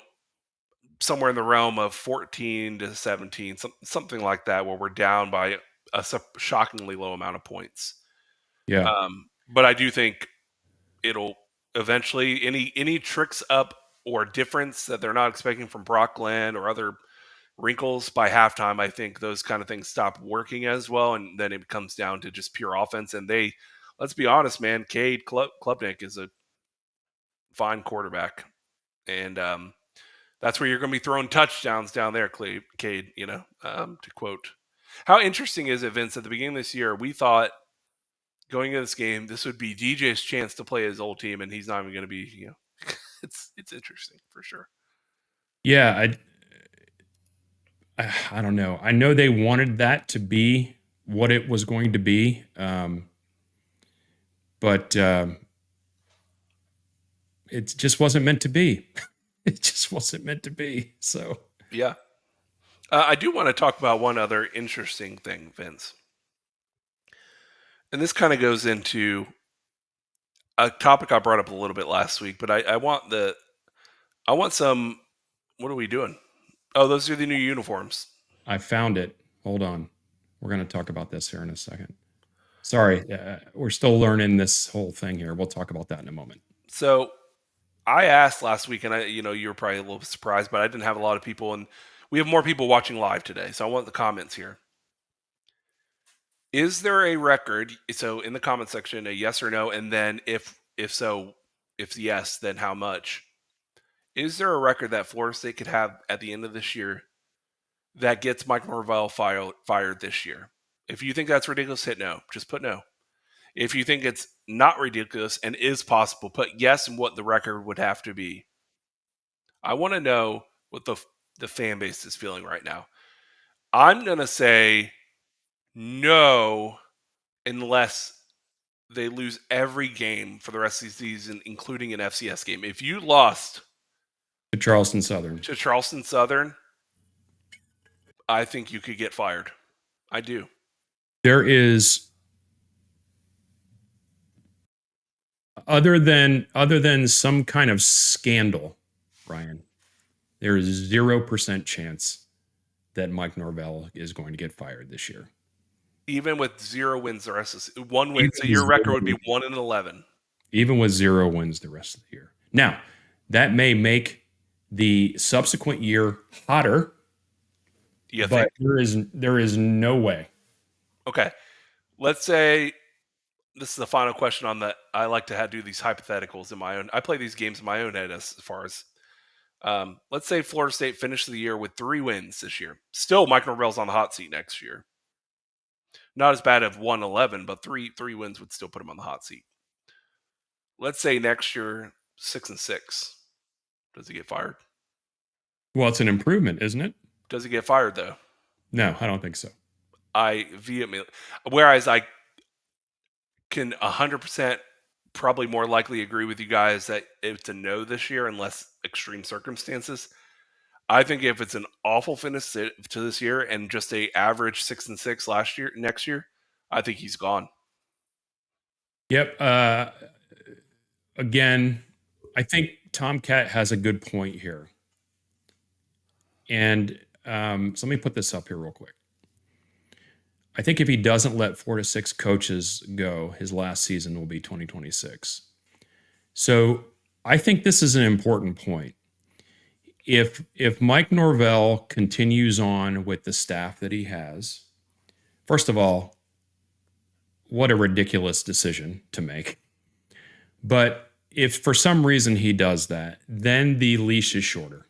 somewhere in the realm of 14-17, something like that, where we're down by a shockingly low amount of points. Yeah. But I do think it'll eventually any tricks up or difference that they're not expecting from Brock Glenn or other wrinkles by halftime. I think those kind of things stop working as well, and then it comes down to just pure offense. And let's be honest, man, Cade Klubnik is a fine quarterback, and that's where you're going to be throwing touchdowns down there, Cade. To quote. How interesting is it, Vince? At the beginning of this year, we thought going into this game, this would be DJ's chance to play his old team, and he's not even going to be. It's interesting for sure. Yeah. I don't know. I know they wanted that to be what it was going to be, but it just wasn't meant to be. It just wasn't meant to be. So Yeah. I do want to talk about one other interesting thing, Vince. And this kind of goes into a topic I brought up a little bit last week, but I want some. What are we doing? Oh, those are the new uniforms. I found it. Hold on. We're going to talk about this here in a second. Sorry, we're still learning this whole thing here. We'll talk about that in a moment. So I asked last week, and you were probably a little surprised, but I didn't have a lot of people, and we have more people watching live today. So I want the comments here. Is there a record? So in the comment section, a yes or no, and then if so, if yes, then how much? Is there a record that Florida State could have at the end of this year that gets Mike Norvell fired this year? If you think that's ridiculous, hit no. Just put no. If you think it's not ridiculous and is possible, put yes and what the record would have to be. I want to know what the fan base is feeling right now. I'm going to say no unless they lose every game for the rest of the season, including an FCS game. If you lost To Charleston Southern. to Charleston Southern, I think you could get fired. I do. There is other than some kind of scandal, Ryan, there is 0% chance that Mike Norvell is going to get fired this year. Even with 0 wins the rest of the one win, Even so your with record 0 would be 1-11. Even with 0 wins the rest of the year. Now, that may make the subsequent year hotter, You but think? there is no way. Okay. Let's say this is the final question on that. I like to do these hypotheticals in my own. I play these games in my own head as far as let's say Florida State finished the year with 3 wins this year. Still, Mike Norvell's on the hot seat next year. Not as bad as 1-11, but three wins would still put him on the hot seat. Let's say next year 6-6. Does he get fired? Well, it's an improvement, isn't it? Does he get fired though? No, I don't think so. I vehemently. Whereas I can 100% probably more likely agree with you guys that it's a no this year unless extreme circumstances. I think if it's an awful finish to this year and just a average 6-6 next year, I think he's gone. Yep. Again, I think Tomcat has a good point here. And so let me put this up here real quick. I think if he doesn't let 4 to 6 coaches go, his last season will be 2026. So I think this is an important point. If Mike Norvell continues on with the staff that he has, first of all, what a ridiculous decision to make. But if for some reason he does that, then the leash is shorter.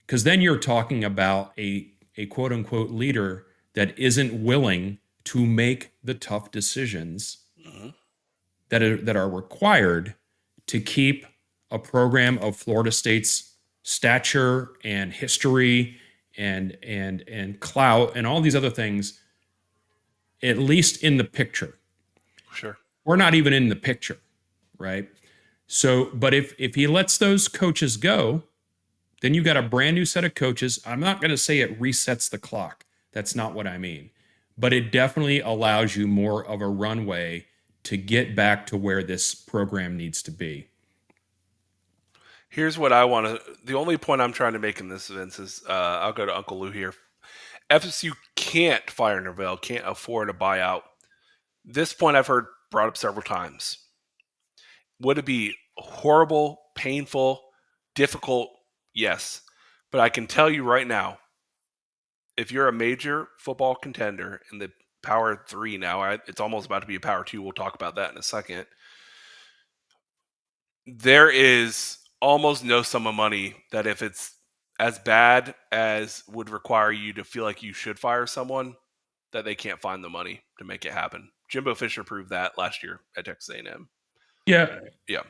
Because then you're talking about a quote unquote leader that isn't willing to make the tough decisions that are required to keep a program of Florida State's stature and history and clout and all these other things, at least in the picture. Sure. We're not even in the picture, right? So, but if he lets those coaches go, then you got a brand new set of coaches. I'm not going to say it resets the clock. That's not what I mean. But it definitely allows you more of a runway to get back to where this program needs to be. Here's what I want to. The only point I'm trying to make in this, Vince, is I'll go to Uncle Lou here. FSU can't fire Norvell, can't afford a buyout. This point I've heard brought up several times. Would it be horrible, painful, difficult? Yes. But I can tell you right now, if you're a major football contender in the Power 3 now, it's almost about to be a Power 2. We'll talk about that in a second. There is almost no sum of money that if it's as bad as would require you to feel like you should fire someone, that they can't find the money to make it happen. Jimbo Fisher proved that last year at Texas A&M. Yeah. Yeah.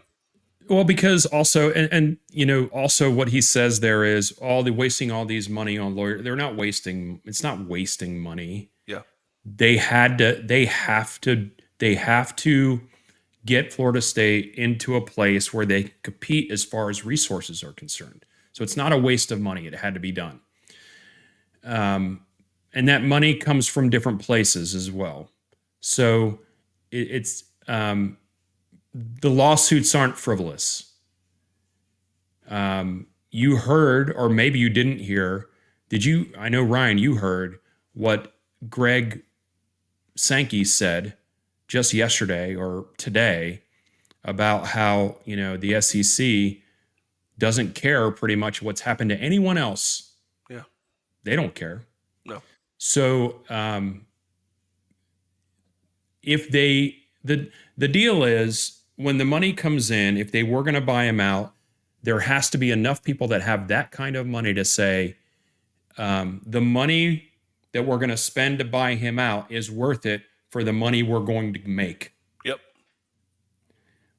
Well, because also, and you know, also what he says there is all the wasting all these money on lawyers. They're not wasting. It's not wasting money. Yeah. They had to. They have to. They have to get Florida State into a place where they compete as far as resources are concerned. So it's not a waste of money. It had to be done. And that money comes from different places as well. So it's the lawsuits aren't frivolous. You heard, or maybe you didn't hear. Did you? I know Ryan, you heard what Greg Sankey said just yesterday or today about how the SEC doesn't care pretty much what's happened to anyone else. Yeah. They don't care. No. So if they the deal is when the money comes in, if they were going to buy him out, there has to be enough people that have that kind of money to say the money that we're going to spend to buy him out is worth it for the money we're going to make. Yep.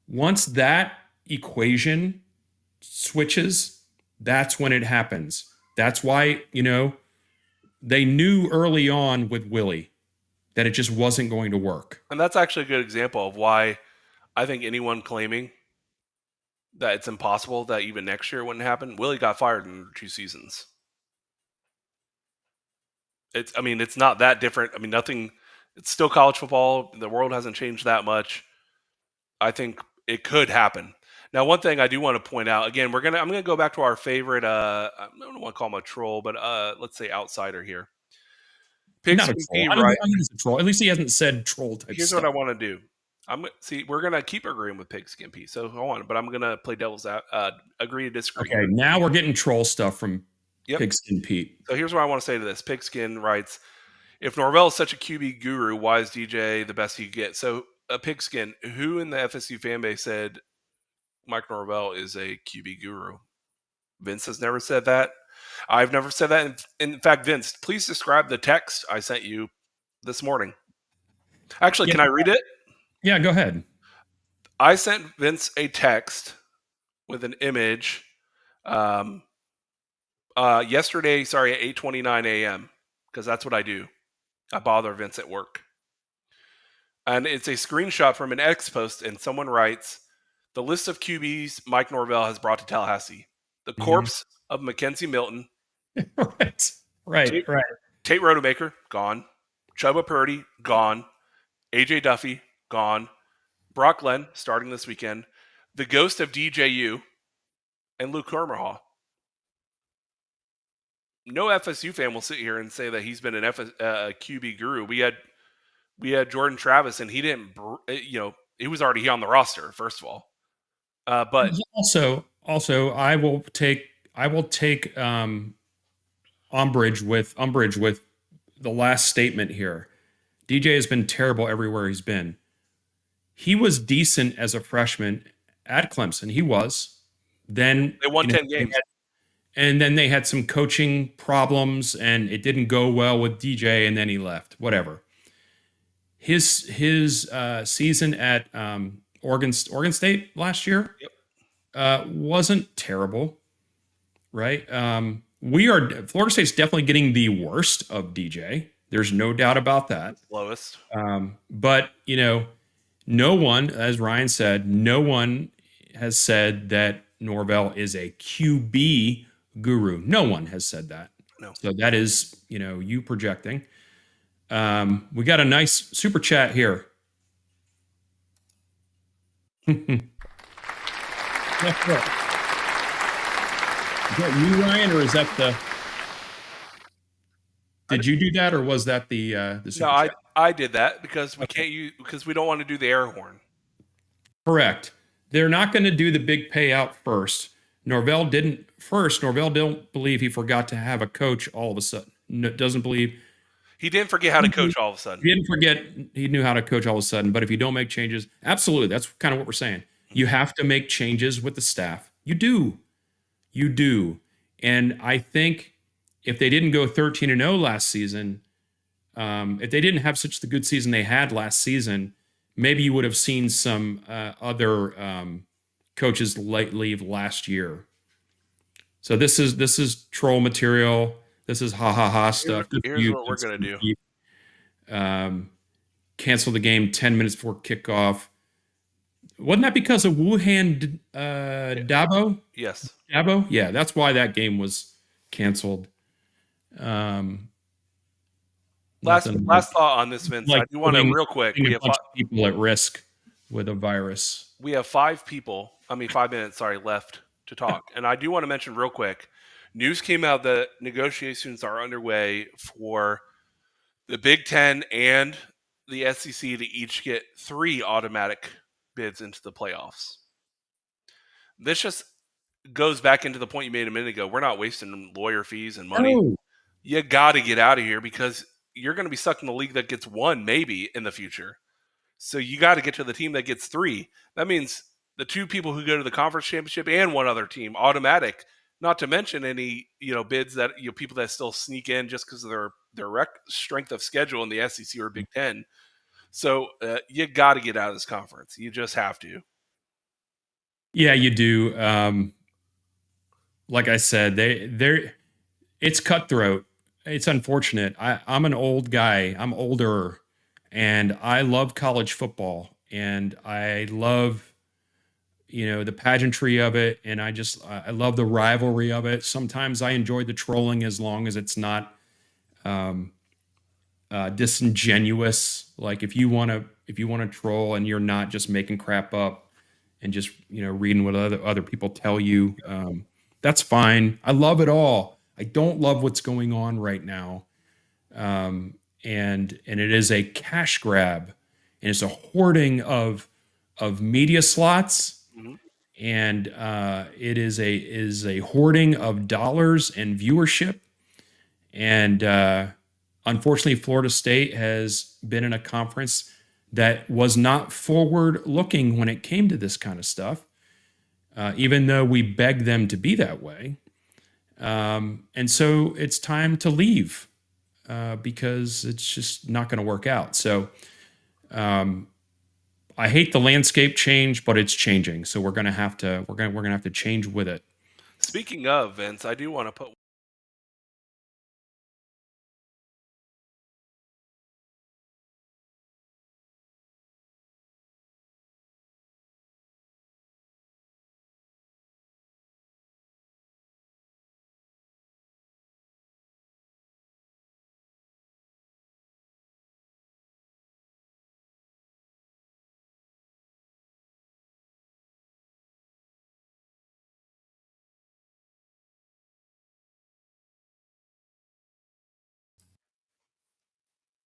Once that equation switches, that's when it happens. That's why, they knew early on with Willie that it just wasn't going to work. And that's actually a good example of why I think anyone claiming that it's impossible that even next year it wouldn't happen, Willie got fired in 2 seasons. It's not that different. I mean, nothing. It's still college football. The world hasn't changed that much. I think it could happen. Now, one thing I do want to point out again, I'm gonna go back to our favorite. I don't want to call him a troll, but let's say outsider here. Not a troll. I don't think he's a troll. At least he hasn't said troll type Here's stuff. what I want to do. We're gonna keep agreeing with Pigskin Pete. So hold on, but I'm gonna play devil's agree to disagree. Okay, now we're getting troll stuff from Yep. Pigskin Pete. So here's what I want to say to this. Pigskin writes, if Norvell is such a QB guru, why is DJ the best he could get? So Pigskin, who in the FSU fan base said Mike Norvell is a QB guru? Vince has never said that. I've never said that. In fact, Vince, please describe the text I sent you this morning. Actually, can I read it? Yeah, go ahead. I sent Vince a text with an image yesterday, at 8:29 a.m., because that's what I do. I bother Vince at work. And it's a screenshot from an X post, and someone writes, the list of QBs Mike Norvell has brought to Tallahassee. The corpse of Mackenzie Milton. Right. Tate Rodemaker, gone. Chubba Purdy, gone. AJ Duffy, gone. Brock Glenn, starting this weekend. The ghost of DJU, and Luke Kermahaw. No FSU fan will sit here and say that he's been an QB guru. We had Jordan Travis, and he didn't. He was already on the roster. First of all, but also, I will take umbrage with the last statement here. DJ has been terrible everywhere he's been. He was decent as a freshman at Clemson. He was. Then they won 10 games. And then they had some coaching problems, and it didn't go well with DJ, and then he left. Whatever. His season at Oregon State last year wasn't terrible, right? Florida State's definitely getting the worst of DJ. There's no doubt about that. Lowest. But no one, as Ryan said, no one has said that Norvell is a QB guru. No one has said that. No. So that is, you projecting. We got a nice super chat here. Is that you, Ryan, or is that the? Did you do that, or was that the super No, chat? I did that because we can't use because we don't want to do the air horn. Correct. They're not going to do the big payout first. Norvell don't believe he forgot to have a coach all of a sudden. Doesn't believe he didn't forget how to coach all of a sudden. He didn't forget he knew how to coach all of a sudden. But if you don't make changes, absolutely, that's kind of what we're saying. You have to make changes with the staff. You do. And I think if they didn't go 13-0 last season, if they didn't have such the good season they had last season, maybe you would have seen some other coaches leave last year. So this is troll material. This is ha ha ha stuff. Good for Here's you, what we're Vince gonna do. Keith. Cancel the game 10 minutes before kickoff. Wasn't that because of Wuhan Dabo? Yes. Dabo? Yeah, that's why that game was canceled. Um, nothing Last thought on this, Vince. I like do want to putting, real quick. putting a bunch of people at risk with a virus. We have 5 minutes, left to talk, and I do want to mention real quick. News came out that negotiations are underway for the Big Ten and the SEC to each get 3 automatic bids into the playoffs. This just goes back into the point you made a minute ago. We're not wasting lawyer fees and money. Oh, You got to get out of here because you're going to be stuck in a league that gets 1 maybe in the future. So you got to get to the team that gets 3. That means the 2 people who go to the conference championship and 1 other team automatic. Not to mention any bids that people that still sneak in just because of their strength of schedule in the SEC or Big Ten. So you got to get out of this conference. You just have to. yeah, you do. Like I said, it's cutthroat. It's unfortunate. I'm an old guy. I'm older, and I love college football, and I love the pageantry of it, and I love the rivalry of it. Sometimes I enjoy the trolling as long as it's not um, disingenuous. Like if you want to troll and you're not just making crap up and just reading what other people tell you, that's fine. I love it all. I don't love what's going on right now, and it is a cash grab, and it's a hoarding of media slots, Mm-hmm. and it is a hoarding of dollars and viewership, and unfortunately, Florida State has been in a conference that was not forward looking when it came to this kind of stuff, even though we begged them to be that way. And so it's time to leave because it's just not going to work out. So I hate the landscape change, but it's changing. So we're gonna have to change with it. Speaking of, Vince, I do want to put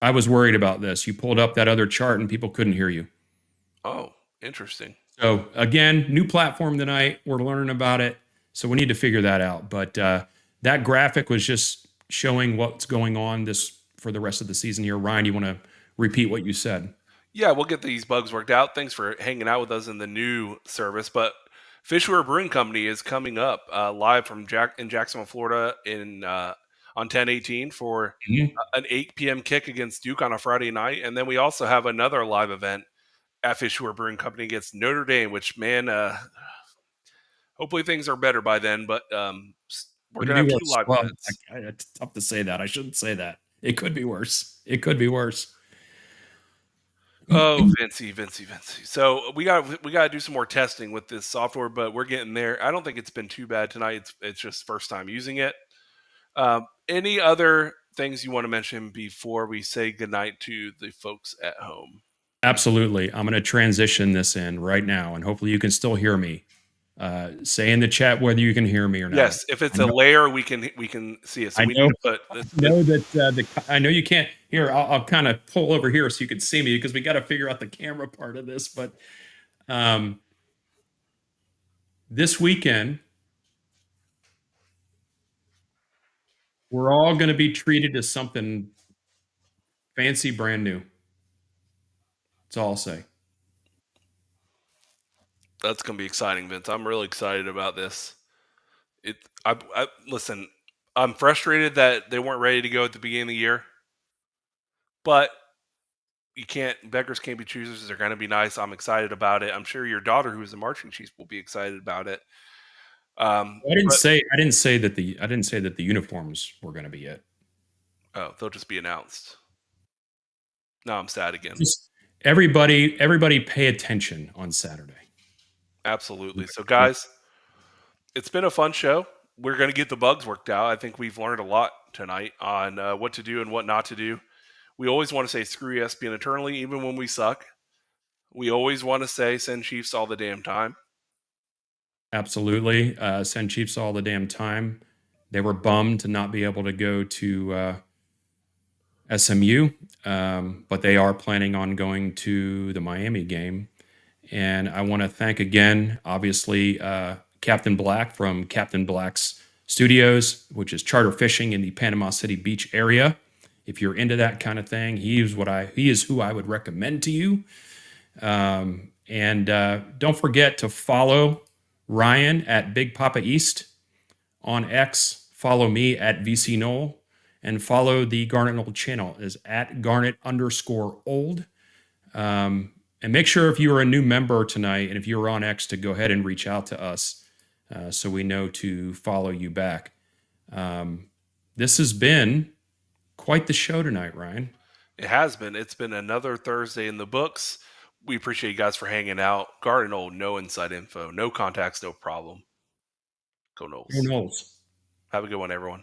I was worried about this. You pulled up that other chart and people couldn't hear you. Oh, interesting. So again, new platform tonight. We're learning about it, so we need to figure that out. But that graphic was just showing what's going on this for the rest of the season here. Ryan, you want to repeat what you said? Yeah, we'll get these bugs worked out. Thanks for hanging out with us in the new service. But Fishware Brewing Company is coming up live from in Jacksonville, Florida, on 10/18 for Mhm. an 8 p.m. kick against Duke on a Friday night, and then we also have another live event at Fishware Brewing Company against Notre Dame. Which man, hopefully things are better by then. But we're Could it gonna be have 2 worse? live Well, events. it's tough to say that. I shouldn't say that. It could be worse. It could be worse. Oh, Vincey. So we got to do some more testing with this software, but we're getting there. I don't think it's been too bad tonight. It's just first time using it. Any other things you want to mention before we say goodnight to the folks at home? Absolutely. I'm going to transition this in right now, and hopefully you can still hear me. Say in the chat whether you can hear me or not. Yes, if it's I a know. layer, we can see it. So I we need know. to put I this. know that I know you can't. Here, I'll kind of pull over here so you can see me because we got to figure out the camera part of this. But um, this weekend, we're all going to be treated as something fancy, brand new. That's all I'll say. That's gonna be exciting, Vince. I'm really excited about this. It. Listen. I'm frustrated that they weren't ready to go at the beginning of the year, but you can't beggars can't be choosers. They're going to be nice. I'm excited about it. I'm sure your daughter, who is a marching chief, will be excited about it. But I didn't say that the uniforms were going to be it. oh, they'll just be announced. Now I'm sad again. Just everybody pay attention on Saturday. Absolutely. So, guys, it's been a fun show. We're going to get the bugs worked out. I think we've learned a lot tonight on what to do and what not to do. We always want to say screw ESPN eternally, even when we suck. We always want to say send Chiefs all the damn time. Absolutely. Send Chiefs all the damn time. They were bummed to not be able to go to SMU, but they are planning on going to the Miami game. And I want to thank again, obviously, Captain Black from Captain Black's Studios, which is charter fishing in the Panama City Beach area. If you're into that kind of thing, he is who I would recommend to you. And don't forget to follow Ryan at Big Papa East on X. Follow me at VC Noel, and follow the Garnet Old channel is at Garnet_Old. And make sure if you are a new member tonight and if you're on X to go ahead and reach out to us so we know to follow you back. This has been quite the show tonight, Ryan. It has been. It's been another Thursday in the books. We appreciate you guys for hanging out. Garnet Old, no inside info, no contacts, no problem. Go Noles. Who knows? Have a good one, everyone.